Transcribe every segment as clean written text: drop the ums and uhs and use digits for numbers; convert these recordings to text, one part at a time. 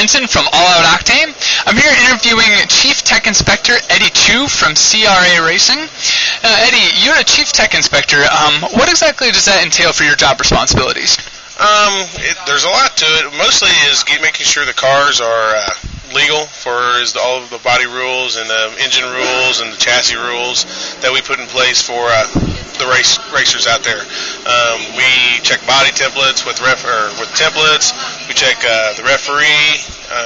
Benson from All Out Octane. I'm here interviewing Chief Tech Inspector Eddie Chu from CRA Racing. Eddie, you're a Chief Tech Inspector. What exactly does that entail for your job responsibilities? There's a lot to it. Mostly is making sure the cars are legal for all of the body rules and the engine rules and the chassis rules that we put in place for the racers out there. We check body templates with templates. We check the referee,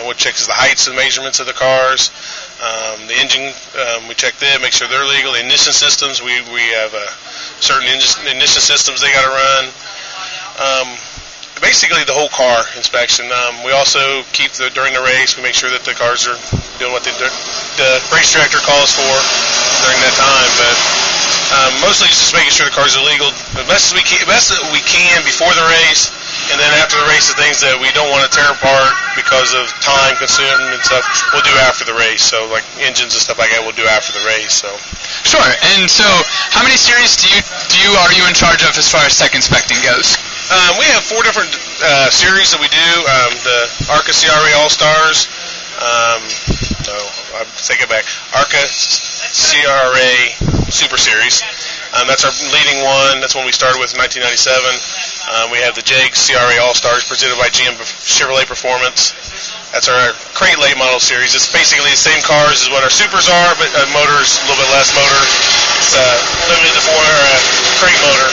what checks the heights and measurements of the cars. The engine, we check them, make sure they're legal. The ignition systems, we have certain ignition systems they got to run. Basically the whole car inspection. We also keep during the race, we make sure that the cars are doing what the race director calls for during that time. But mostly just making sure the cars are legal the best that we can before the race, and then after the race, the things that we don't want to tear apart because of time consuming and stuff, we'll do after the race. So like engines and stuff like that, we'll do after the race. So sure. And so, how many series are you in charge of as far as tech inspecting goes? We have 4 different series that we do. The ARCA CRA All-Stars. I take it back. ARCA CRA Super Series. That's our leading one. That's one we started with in 1997. We have the JEG CRA All-Stars presented by GM Chevrolet Performance. That's our crate late model series. It's basically the same cars as what our Supers are, but motor's a little bit less motor. It's limited to crate motor.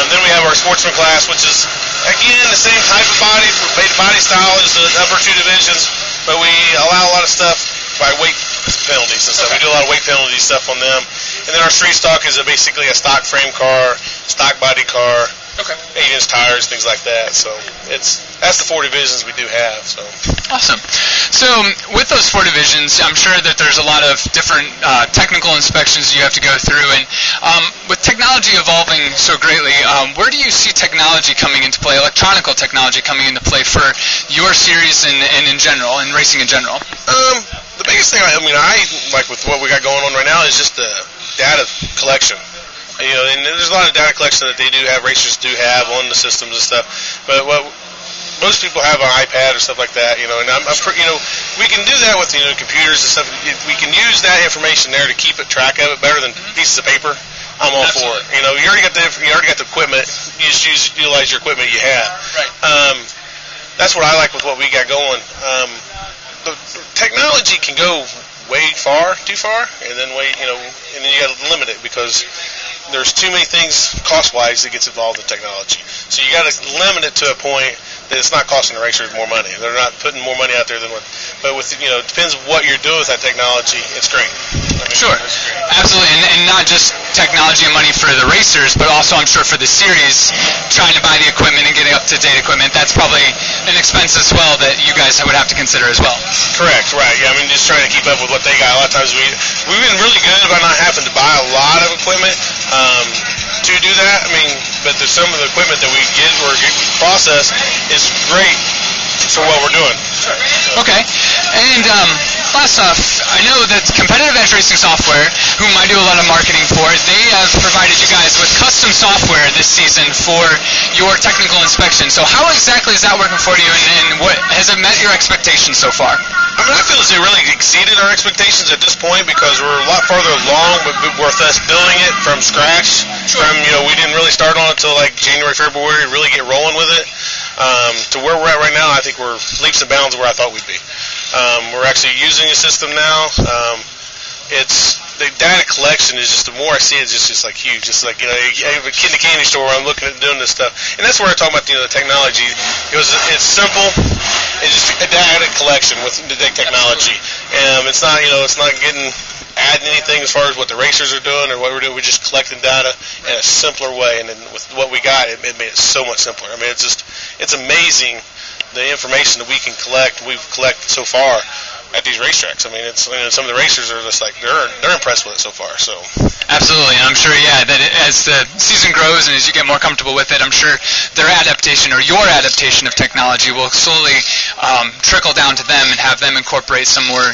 Then we have our sportsman class, which is, again, the same type of body style as the upper 2 divisions, but we allow a lot of stuff by weight penalties and stuff. We do a lot of weight penalty stuff on them. And then our street stock is basically a stock frame car, stock body car, 8-inch tires, things like that. So that's the 4 divisions we do have. So awesome. So with those 4 divisions, I'm sure that there's a lot of different technical inspections you have to go through. And with technology evolving so greatly, where do you see technology coming into play, electronical technology coming into play for your series and in general, and racing in general? The biggest thing, I like with what we got going on right now is just the data collection. And there's a lot of data collection that racers do have on the systems and stuff. But what most people have an iPad or stuff like that, and we can do that with computers and stuff. We can use that information there to keep track of it better than pieces of paper. I'm all for it. You already got the equipment. You just utilize your equipment you have. Right. That's what I like with what we got going. The technology can go too far, and then and then you got to limit it because there's too many things cost-wise that gets involved in technology. So you got to limit it to a point that it's not costing the racers more money. They're not putting more money out there than what. But with it depends what you're doing with that technology. It's great. Sure, absolutely, and not just technology and money for the racers, but also I'm sure for the series, trying to buy the equipment and getting up-to-date equipment. That's probably an expense as well that you guys would have to consider as well. Correct, right? Yeah, just trying to keep up with what they got. A lot of times we've been really good about not having to buy a lot of equipment to do that. But there's some of the equipment that we get or process is great for what we're doing. Sure. Okay. And last off, I know that Competitive Edge Racing Software, whom I do a lot of marketing for, they have provided you guys with custom software this season for your technical inspection. So how exactly is that working for you, and what has it met your expectations so far? I feel as it really exceeded our expectations at this point because we're a lot farther along with us building it from scratch. Sure. We didn't really start on it until like January, February to really get rolling with it. To where we're at right now, I think we're leaps and bounds where I thought we'd be. We're actually using a system now. It's the data collection is just, the more I see it, it's just like huge. Just like, I have a kid in the candy store where I'm looking at doing this stuff. And that's where I talk about, the technology. It's simple. It's just a data collection with the technology. It's not, it's not adding anything as far as what the racers are doing or what we're doing. We're just collecting data in a simpler way. And then with what we got, it made it so much simpler. It's amazing the information that we've collected so far at these racetracks. Some of the racers are just like they're impressed with it so far. So absolutely, and I'm sure that as the season grows and as you get more comfortable with it, I'm sure their adaptation or your adaptation of technology will slowly trickle down to them and have them incorporate some more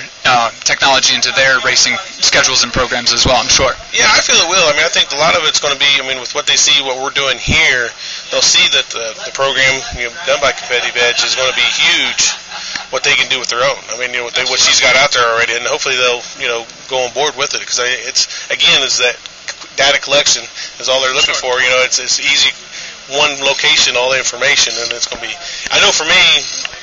technology into their racing schedules and programs as well. I'm sure. Yeah, I feel it will. I think a lot of it's going to be. With what they see, what we're doing here, they'll see that the program done by Competitive Edge is going to be huge what they can do with their own. I mean, what she's got out there already, and hopefully they'll go on board with it, because it's that data collection is all they're looking for. It's easy. One location, all the information, and it's going to be. I know for me,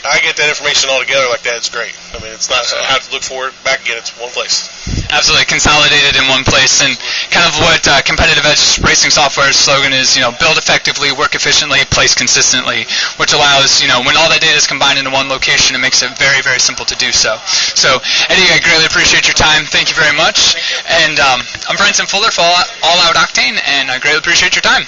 I get that information all together like that. It's great. I mean, it's not I have to look for it back again. It's one place. Absolutely consolidated in one place, and kind of what Competitive Edge Racing Software's slogan is. Build effectively, work efficiently, place consistently, which allows when all that data is combined into one location, it makes it very, very simple to do so. So, Eddie, I greatly appreciate your time. Thank you very much. And I'm Brenton Fuller for All Out Octane, and I greatly appreciate your time.